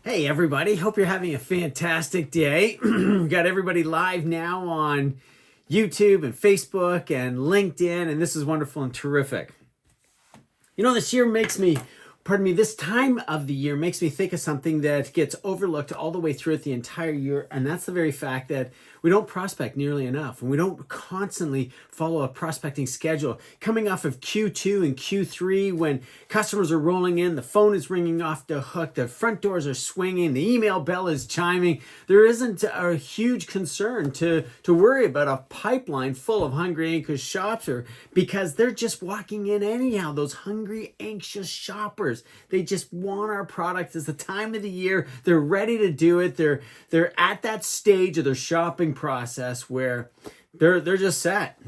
Hey everybody, hope you're having a fantastic day. Got everybody live now on YouTube and Facebook and LinkedIn, and this is wonderful and terrific. You know, this time of the year makes me think of something that gets overlooked all the way through the entire year, and that's the very fact that we don't prospect nearly enough, and we don't constantly follow a prospecting schedule. Coming off of Q2 and Q3, when customers are rolling in, the phone is ringing off the hook, the front doors are swinging, the email bell is chiming, there isn't a huge concern to worry about a pipeline full of hungry, anxious shoppers because they're just walking in anyhow. Those hungry, anxious shoppers, they just want our product. It's the time of the year. They're ready to do it. They're at that stage of their shopping process where they're just set.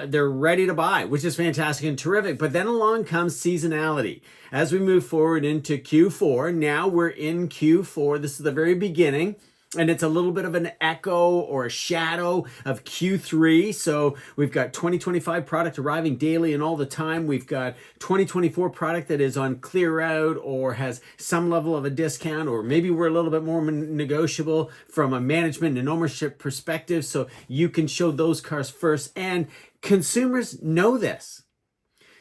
They're ready to buy, which is fantastic and terrific. But then along comes seasonality. As we move forward into Q4, now we're in Q4. This is the very beginning. And it's a little bit of an echo or a shadow of Q3. So we've got 2025 product arriving daily and all the time. We've got 2024 product that is on clear out or has some level of a discount, or maybe we're a little bit more negotiable from a management and ownership perspective. So you can show those cars first. And consumers know this.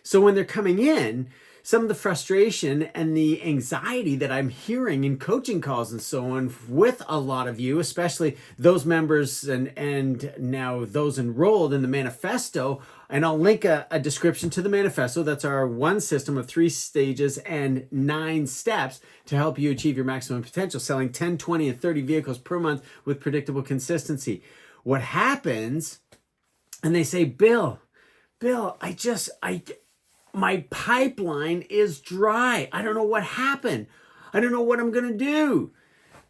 So when they're coming in, some of the frustration and the anxiety that I'm hearing in coaching calls and so on with a lot of you, especially those members and now those enrolled in the manifesto, and I'll link a description to the manifesto. That's our one system of 3 stages and 9 steps to help you achieve your maximum potential, selling 10, 20, and 30 vehicles per month with predictable consistency. What happens, and they say, Bill, my pipeline is dry. I don't know what happened. I don't know what I'm going to do.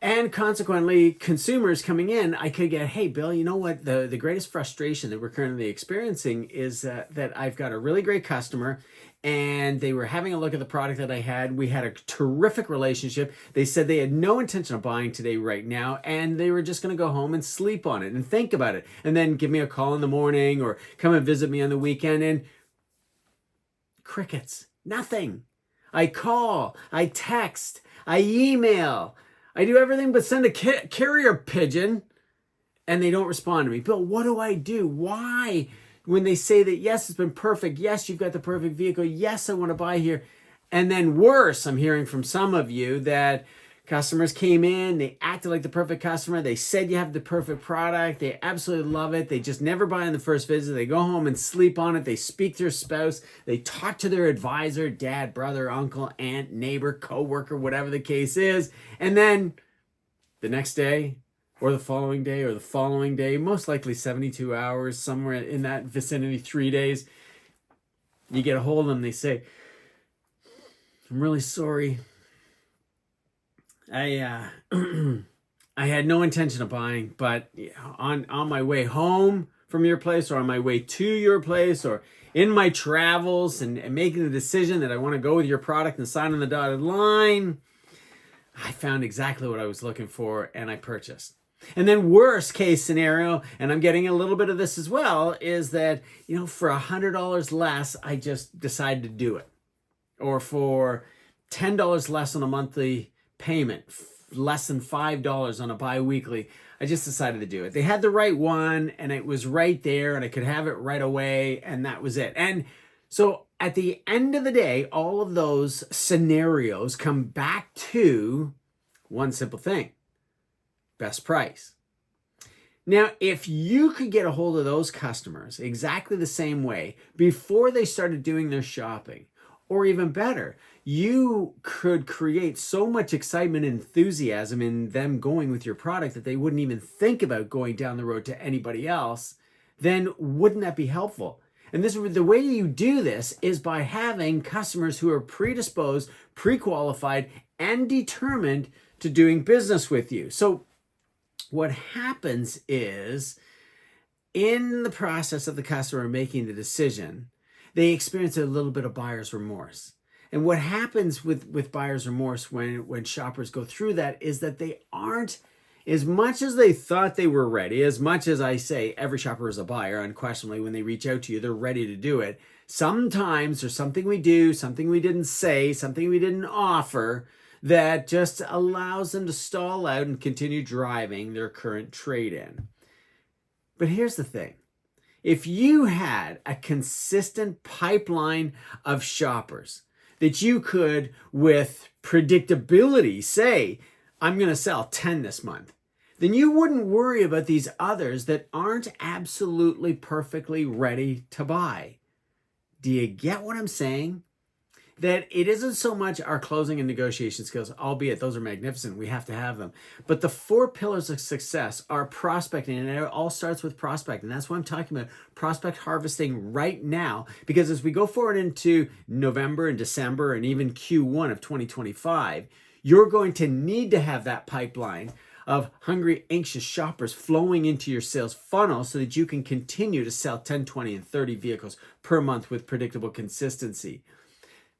And consequently, consumers coming in, I could get, hey, Bill, you know what? The greatest frustration that we're currently experiencing is that I've got a really great customer and they were having a look at the product that I had. We had a terrific relationship. They said they had no intention of buying today right now, and they were just going to go home and sleep on it and think about it and then give me a call in the morning or come and visit me on the weekend. And crickets, nothing. I call, I text, I email, I do everything but send a carrier pigeon, and they don't respond to me. Bill, what do I do? Why? When they say that, yes, it's been perfect. Yes, you've got the perfect vehicle. Yes, I want to buy here. And then worse, I'm hearing from some of you that customers came in, they acted like the perfect customer. They said you have the perfect product. They absolutely love it. They just never buy on the first visit. They go home and sleep on it. They speak to their spouse. They talk to their advisor, dad, brother, uncle, aunt, neighbor, coworker, whatever the case is. And then the next day or the following day, most likely 72 hours, somewhere in that vicinity, 3 days, you get a hold of them. They say, I'm really sorry. I had no intention of buying, but on my way home from your place or on my way to your place or in my travels and making the decision that I want to go with your product and sign on the dotted line, I found exactly what I was looking for and I purchased. And then worst case scenario, and I'm getting a little bit of this as well, is that, for $100 less, I just decided to do it. Or for $10 less on a monthly payment, less than $5 on a bi-weekly, I just decided to do it. They had the right one and it was right there and I could have it right away and that was it. And so at the end of the day, all of those scenarios come back to one simple thing: best price. Now, if you could get a hold of those customers exactly the same way before they started doing their shopping, or even better, you could create so much excitement and enthusiasm in them going with your product that they wouldn't even think about going down the road to anybody else, then wouldn't that be helpful? And the way you do this is by having customers who are predisposed, pre-qualified, and determined to doing business with you. So what happens is, in the process of the customer making the decision, they experience a little bit of buyer's remorse. And what happens with buyer's remorse when shoppers go through that is that they aren't, as much as they thought they were ready, as much as I say every shopper is a buyer, unquestionably, when they reach out to you, they're ready to do it. Sometimes there's something we do, something we didn't say, something we didn't offer that just allows them to stall out and continue driving their current trade-in. But here's the thing. If you had a consistent pipeline of shoppers that you could, with predictability, say, I'm going to sell 10 this month, then you wouldn't worry about these others that aren't absolutely perfectly ready to buy. Do you get what I'm saying? That it isn't so much our closing and negotiation skills, albeit those are magnificent, we have to have them. But the 4 pillars of success are prospecting, and it all starts with prospecting. That's why I'm talking about prospect harvesting right now, because as we go forward into November and December and even Q1 of 2025, you're going to need to have that pipeline of hungry, anxious shoppers flowing into your sales funnel so that you can continue to sell 10, 20, and 30 vehicles per month with predictable consistency.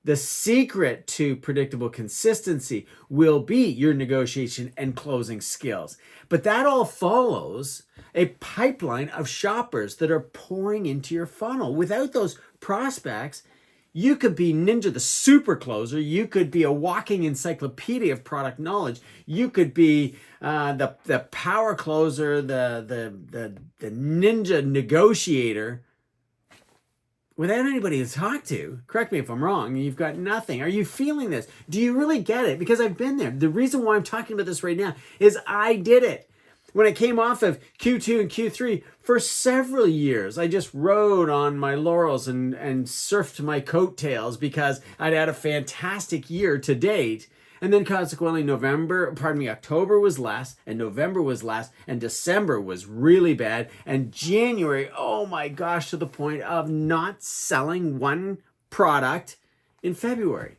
The secret to predictable consistency will be your negotiation and closing skills. But that all follows a pipeline of shoppers that are pouring into your funnel. Without those prospects, you could be Ninja the super closer. You could be a walking encyclopedia of product knowledge. You could be the power closer, the ninja negotiator, without anybody to talk to. Correct me if I'm wrong. You've got nothing. Are you feeling this? Do you really get it? Because I've been there. The reason why I'm talking about this right now is I did it. When I came off of Q2 and Q3, for several years, I just rode on my laurels and surfed my coattails because I'd had a fantastic year to date. And then consequently, October was less, and November was less, and December was really bad, and January, oh my gosh, to the point of not selling one product in February.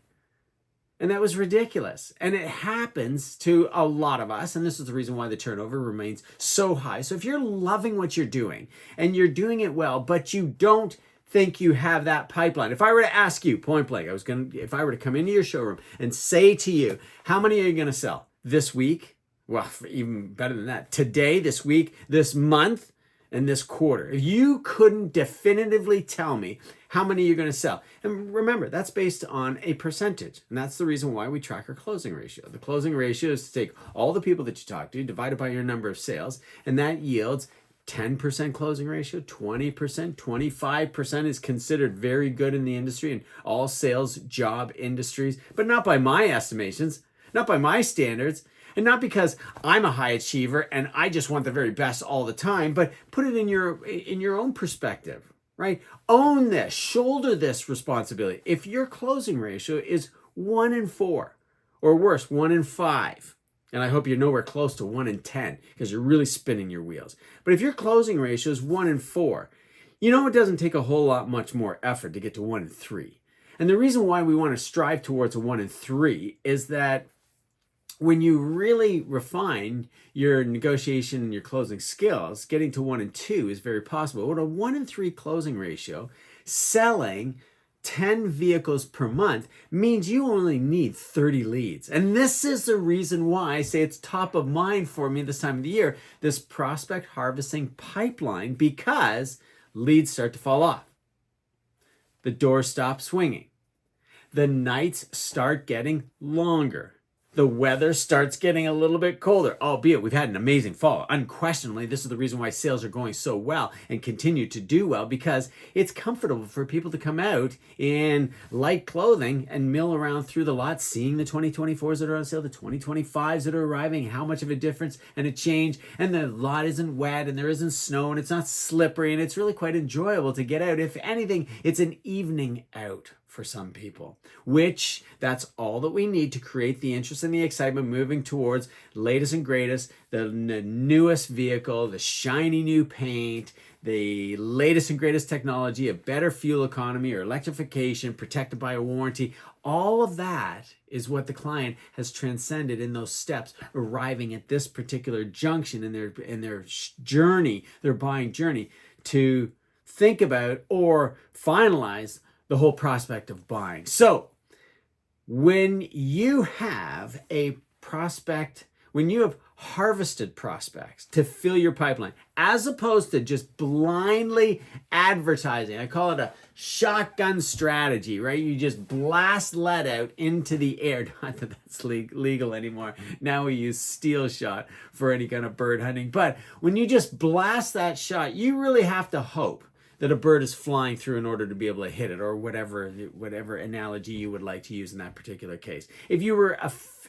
And that was ridiculous. And it happens to a lot of us, and this is the reason why the turnover remains so high. So if you're loving what you're doing, and you're doing it well, but you don't think you have that pipeline. If I were to ask you point blank, if I were to come into your showroom and say to you, how many are you going to sell this week? Well, even better than that, today, this week, this month, and this quarter. If you couldn't definitively tell me how many you're going to sell, and remember, that's based on a percentage, and that's the reason why we track our closing ratio. The closing ratio is to take all the people that you talk to, divided by your number of sales, and that yields 10% closing ratio, 20%, 25% is considered very good in the industry and all sales job industries, but not by my estimations, not by my standards, and not because I'm a high achiever and I just want the very best all the time, but put it in your own perspective, right? Own this, shoulder this responsibility. If your closing ratio is 1 in 4, or worse, 1 in 5, and I hope you're nowhere close to 1 in 10 because you're really spinning your wheels. But if your closing ratio is 1 in 4, you know it doesn't take a whole lot much more effort to get to 1 in 3. And the reason why we want to strive towards a 1 in 3 is that when you really refine your negotiation and your closing skills, getting to 1 in 2 is very possible. With a 1 in 3 closing ratio, selling 10 vehicles per month means you only need 30 leads. And this is the reason why I say it's top of mind for me this time of the year, this prospect harvesting pipeline, because leads start to fall off. The doors stop swinging. The nights start getting longer. The weather starts getting a little bit colder, albeit we've had an amazing fall. Unquestionably, this is the reason why sales are going so well and continue to do well, because it's comfortable for people to come out in light clothing and mill around through the lot, seeing the 2024s that are on sale, the 2025s that are arriving, how much of a difference and a change, and the lot isn't wet and there isn't snow and it's not slippery, and it's really quite enjoyable to get out. If anything, it's an evening out for some people, which that's all that we need to create the interest and the excitement moving towards latest and greatest, the newest vehicle, the shiny new paint, the latest and greatest technology, a better fuel economy or electrification, protected by a warranty. All of that is what the client has transcended in those steps, arriving at this particular junction in their journey, their buying journey, to think about or finalize the whole prospect of buying. So when you have a prospect, when you have harvested prospects to fill your pipeline, as opposed to just blindly advertising. I call it a shotgun strategy, right? You just blast lead out into the air. Not that that's legal anymore. Now we use steel shot for any kind of bird hunting. But when you just blast that shot, you really have to hope that a bird is flying through in order to be able to hit it, or whatever analogy you would like to use in that particular case. If you were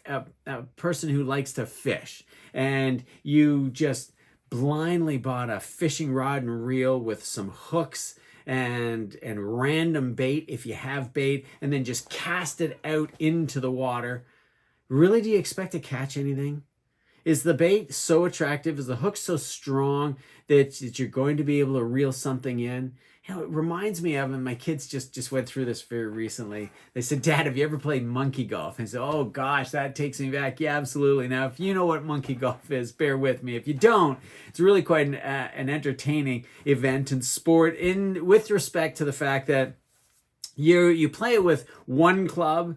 a person who likes to fish and you just blindly bought a fishing rod and reel with some hooks and random bait, if you have bait, and then just cast it out into the water, really, do you expect to catch anything? Is the bait so attractive? Is the hook so strong that you're going to be able to reel something in? You know, it reminds me of, and my kids just went through this very recently. They said, "Dad, have you ever played monkey golf?" And I said, "Oh gosh, that takes me back." Yeah, absolutely. Now, if you know what monkey golf is, bear with me. If you don't, it's really quite an entertaining event and sport with respect to the fact that you play it with one club.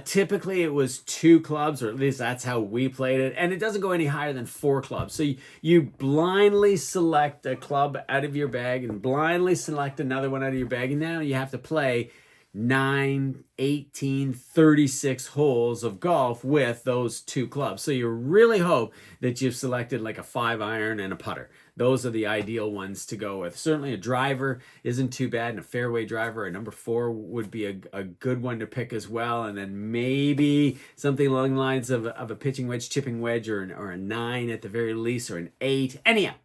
Typically it was 2 clubs, or at least that's how we played it. And it doesn't go any higher than 4 clubs. So you blindly select a club out of your bag and blindly select another one out of your bag. And now you have to play 9, 18, 36 holes of golf with those 2 clubs. So you really hope that you've selected like a 5-iron and a putter. Those are the ideal ones to go with. Certainly a driver isn't too bad, and a fairway driver, a number 4 would be a good one to pick as well. And then maybe something along the lines of a pitching wedge, chipping wedge, or a 9 at the very least, or an 8. Anyhow,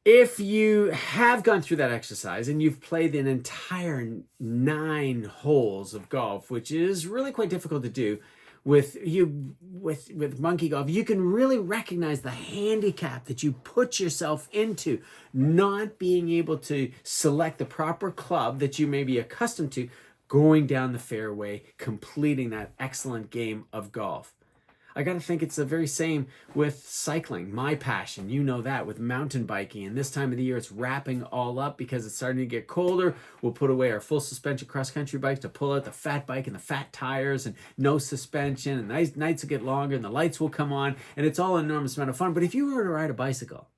if you have gone through that exercise and you've played an entire 9 holes of golf, which is really quite difficult to do with monkey golf, you can really recognize the handicap that you put yourself into, not being able to select the proper club that you may be accustomed to going down the fairway, completing that excellent game of golf. I got to think it's the very same with cycling, my passion. You know that, with mountain biking. And this time of the year, it's wrapping all up because it's starting to get colder. We'll put away our full suspension cross-country bikes to pull out the fat bike and the fat tires and no suspension. And nights will get longer and the lights will come on. And it's all an enormous amount of fun. But if you were to ride a bicycle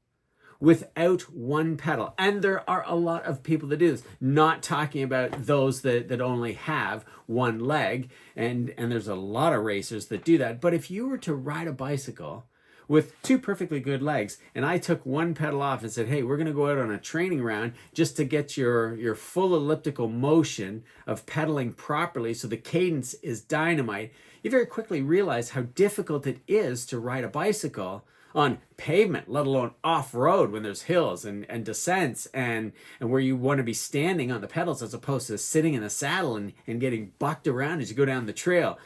without one pedal, and there are a lot of people that do this, not talking about those that only have one leg, and there's a lot of racers that do that, but if you were to ride a bicycle with 2 perfectly good legs, and I took one pedal off and said, "Hey, we're going to go out on a training round just to get your full elliptical motion of pedaling properly so the cadence is dynamite," you very quickly realize how difficult it is to ride a bicycle on pavement, let alone off-road when there's hills and descents and where you want to be standing on the pedals as opposed to sitting in the saddle and getting bucked around as you go down the trail.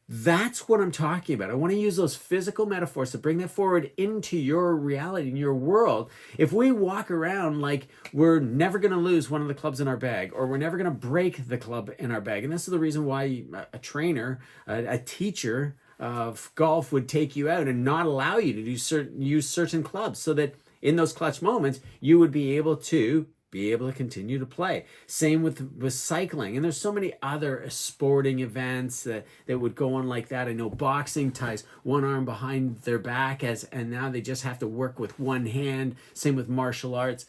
That's what I'm talking about. I want to use those physical metaphors to bring that forward into your reality, in your world. If we walk around like we're never going to lose one of the clubs in our bag, or we're never going to break the club in our bag, and this is the reason why a trainer, a teacher of golf would take you out and not allow you to use certain clubs, so that in those clutch moments you would be able to continue to play. Same with cycling, and there's so many other sporting events that would go on like that. I know boxing ties one arm behind their back and now they just have to work with one hand. Same with martial arts.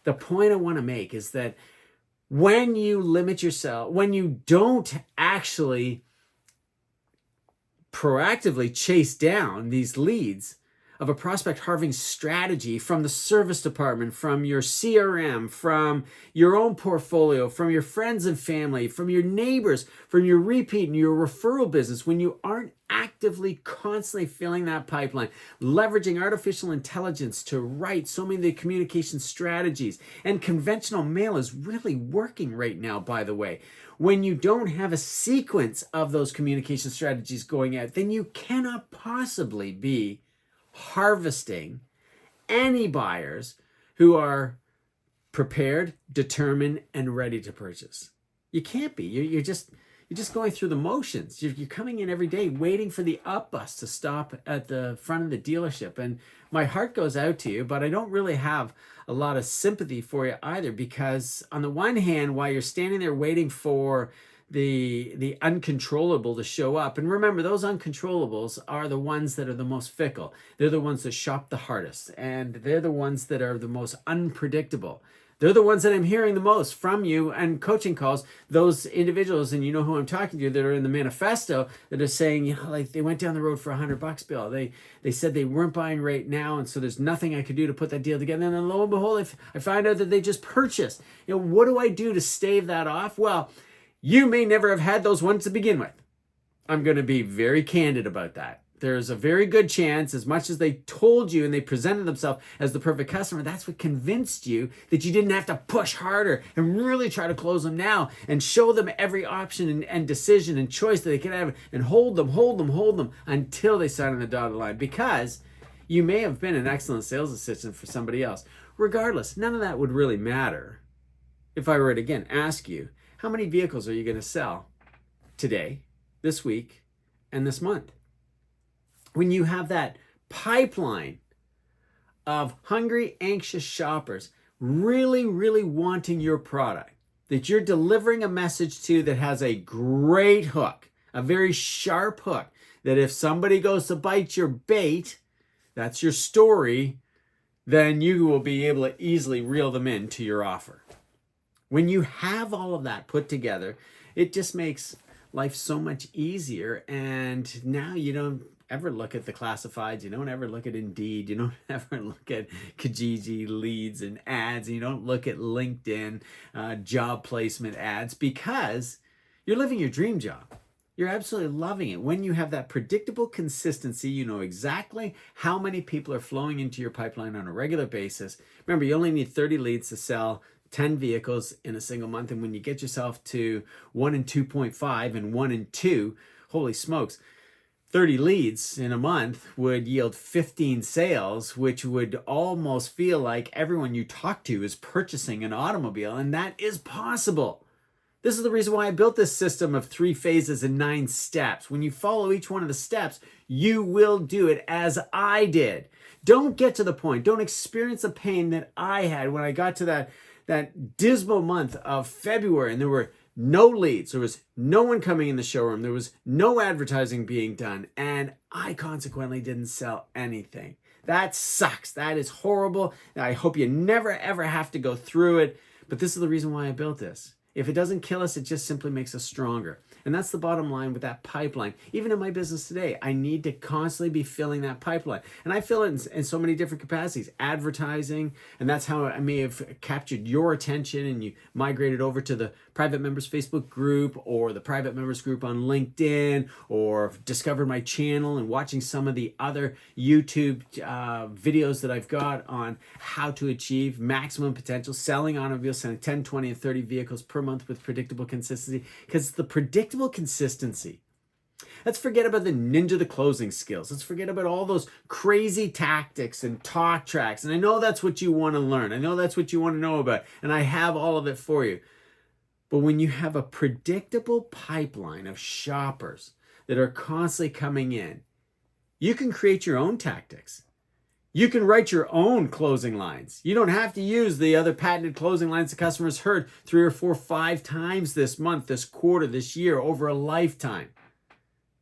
The point I want to make is that when you limit yourself, when you don't actually proactively chase down these leads of a prospect harvesting strategy from the service department, from your CRM, from your own portfolio, from your friends and family, from your neighbors, from your repeat and your referral business, when you aren't actively constantly filling that pipeline, leveraging artificial intelligence to write so many of the communication strategies, and conventional mail is really working right now, by the way. When you don't have a sequence of those communication strategies going out, then you cannot possibly be harvesting any buyers who are prepared, determined, and ready to purchase. You can't be. You're just going through the motions. You're coming in every day waiting for the up bus to stop at the front of the dealership. And my heart goes out to you, but I don't really have a lot of sympathy for you either, because on the one hand, while you're standing there waiting for the uncontrollable to show up. And remember, those uncontrollables are the ones that are the most fickle. They're the ones that shop the hardest, and they're the ones that are the most unpredictable. They're the ones that I'm hearing the most from you and coaching calls, those individuals, and you know who I'm talking to, that are in the manifesto, that are saying, you know, like they went down the road for $100, Bill. They said they weren't buying right now, and so there's nothing I could do to put that deal together. And then lo and behold, I find out that they just purchased. You know, what do I do to stave that off? Well, you may never have had those ones to begin with. I'm going to be very candid about that. There's a very good chance, as much as they told you and they presented themselves as the perfect customer, that's what convinced you that you didn't have to push harder and really try to close them now and show them every option and decision and choice that they can have and hold them until they sign on the dotted line, because you may have been an excellent sales assistant for somebody else. Regardless, none of that would really matter if I were to, again, ask you, how many vehicles are you going to sell today, this week, and this month? When you have that pipeline of hungry, anxious shoppers really, really wanting your product, that you're delivering a message to that has a great hook, a very sharp hook, that if somebody goes to bite your bait, that's your story, then you will be able to easily reel them into your offer. When you have all of that put together, it just makes life so much easier. And now you don't ever look at the classifieds, you don't ever look at Indeed, you don't ever look at Kijiji leads and ads, and you don't look at LinkedIn job placement ads, because you're living your dream job. You're absolutely loving it. When you have that predictable consistency, you know exactly how many people are flowing into your pipeline on a regular basis. Remember, you only need 30 leads to sell 10 vehicles in a single month. And when you get yourself to 1 and 2.5 and 1 and 2, holy smokes, 30 leads in a month would yield 15 sales, which would almost feel like everyone you talk to is purchasing an automobile. And that is possible. This is the reason why I built this system of 3 phases and 9 steps. When you follow each one of the steps, you will do it as I did. Don't get to the point. Don't experience the pain that I had when I got to that dismal month of February, and there were no leads. There was no one coming in the showroom. There was no advertising being done. And I consequently didn't sell anything. That sucks. That is horrible. I hope you never, ever have to go through it. But this is the reason why I built this. If it doesn't kill us, it just simply makes us stronger. And that's the bottom line with that pipeline. Even in my business today, I need to constantly be filling that pipeline. And I fill it in so many different capacities. Advertising, and that's how I may have captured your attention and you migrated over to the private members Facebook group or the private members group on LinkedIn, or discovered my channel and watching some of the other YouTube videos that I've got on how to achieve maximum potential, selling automobiles, selling 10, 20, and 30 vehicles per month with predictable consistency. Because the predictable consistency. Let's forget about the ninja the closing skills. Let's forget about all those crazy tactics and talk tracks. And I know that's what you want to learn. I know that's what you want to know about. And I have all of it for you. But when you have a predictable pipeline of shoppers that are constantly coming in, you can create your own tactics. You can write your own closing lines. You don't have to use the other patented closing lines the customers heard 3 or 4, 5 times this month, this quarter, this year, over a lifetime.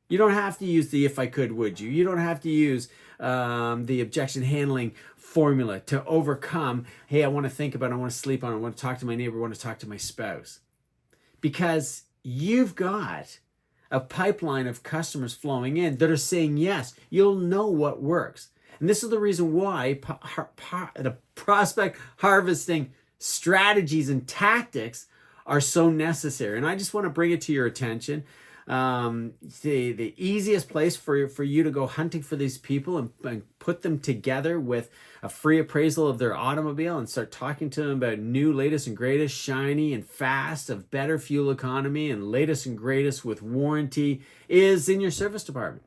You don't have to use the if I could, would you? You don't have to use the objection handling formula to overcome, hey, I want to think about it, I want to sleep on it, I want to talk to my neighbor, I want to talk to my spouse. Because you've got a pipeline of customers flowing in that are saying yes. You'll know what works. And this is the reason why the prospect harvesting strategies and tactics are so necessary. And I just want to bring it to your attention. The easiest place for you to go hunting for these people and put them together with a free appraisal of their automobile and start talking to them about new, latest and greatest, shiny and fast, of better fuel economy and latest and greatest with warranty, is in your service department.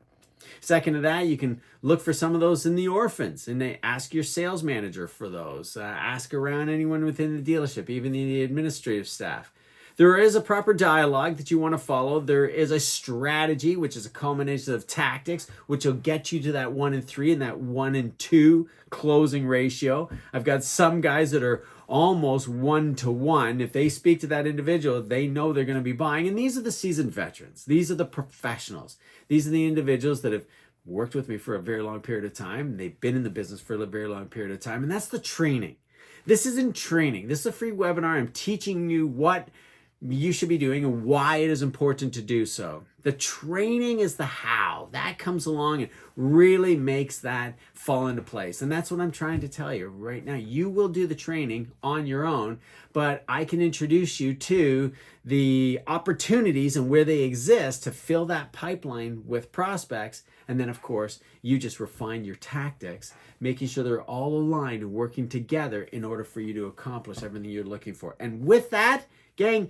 Second to that, you can look for some of those in the orphans, and they ask your sales manager for those. Ask around anyone within the dealership, even the administrative staff. There is a proper dialogue that you want to follow. There is a strategy, which is a culmination of tactics, which will get you to that 1 in 3 and that 1 in 2 closing ratio. I've got some guys that are almost 1-to-1. If they speak to that individual, they know they're going to be buying. And these are the seasoned veterans. These are the professionals. These are the individuals that have worked with me for a very long period of time. They've been in the business for a very long period of time. And that's the training. This isn't training. This is a free webinar. I'm teaching you what you should be doing and why it is important to do so. The training is the how. That comes along and really makes that fall into place. And that's what I'm trying to tell you right now. You will do the training on your own, but I can introduce you to the opportunities and where they exist to fill that pipeline with prospects. And then, of course, you just refine your tactics, making sure they're all aligned and working together in order for you to accomplish everything you're looking for. And with that, gang,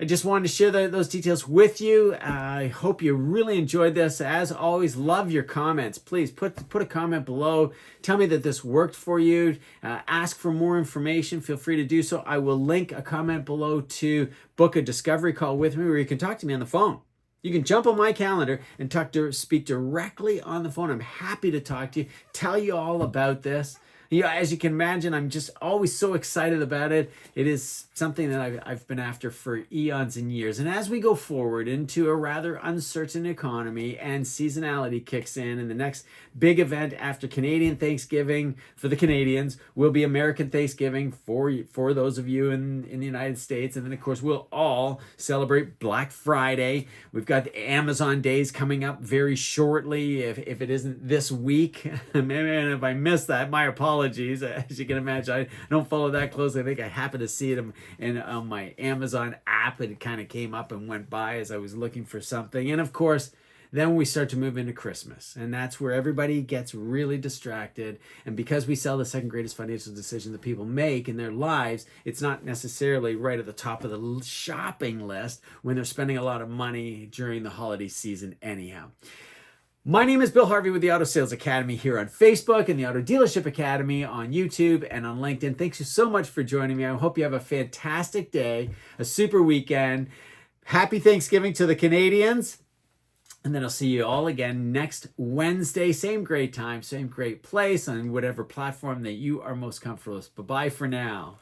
I just wanted to share those details with you. I hope you really enjoyed this. As always, love your comments. Please put a comment below. Tell me that this worked for you. Ask for more information. Feel free to do so. I will link a comment below to book a discovery call with me where you can talk to me on the phone. You can jump on my calendar and speak directly on the phone. I'm happy to talk to you, tell you all about this. As you can imagine, I'm just always so excited about it. It is something that I've been after for eons and years. And as we go forward into a rather uncertain economy and seasonality kicks in, and the next big event after Canadian Thanksgiving for the Canadians will be American Thanksgiving for those of you in the United States. And then, of course, we'll all celebrate Black Friday. We've got the Amazon days coming up very shortly. If it isn't this week, and if I missed that, my apologies. As you can imagine, I don't follow that closely. I think I happened to see it on my Amazon app. It kind of came up and went by as I was looking for something. And of course, then we start to move into Christmas. And that's where everybody gets really distracted. And because we sell the second greatest financial decision that people make in their lives, it's not necessarily right at the top of the shopping list when they're spending a lot of money during the holiday season anyhow. My name is Bill Harvey with the Auto Sales Academy here on Facebook and the Auto Dealership Academy on YouTube and on LinkedIn. Thanks you so much for joining me. I hope you have a fantastic day, a super weekend. Happy Thanksgiving to the Canadians. And then I'll see you all again next Wednesday. Same great time, same great place on whatever platform that you are most comfortable with. Bye-bye for now.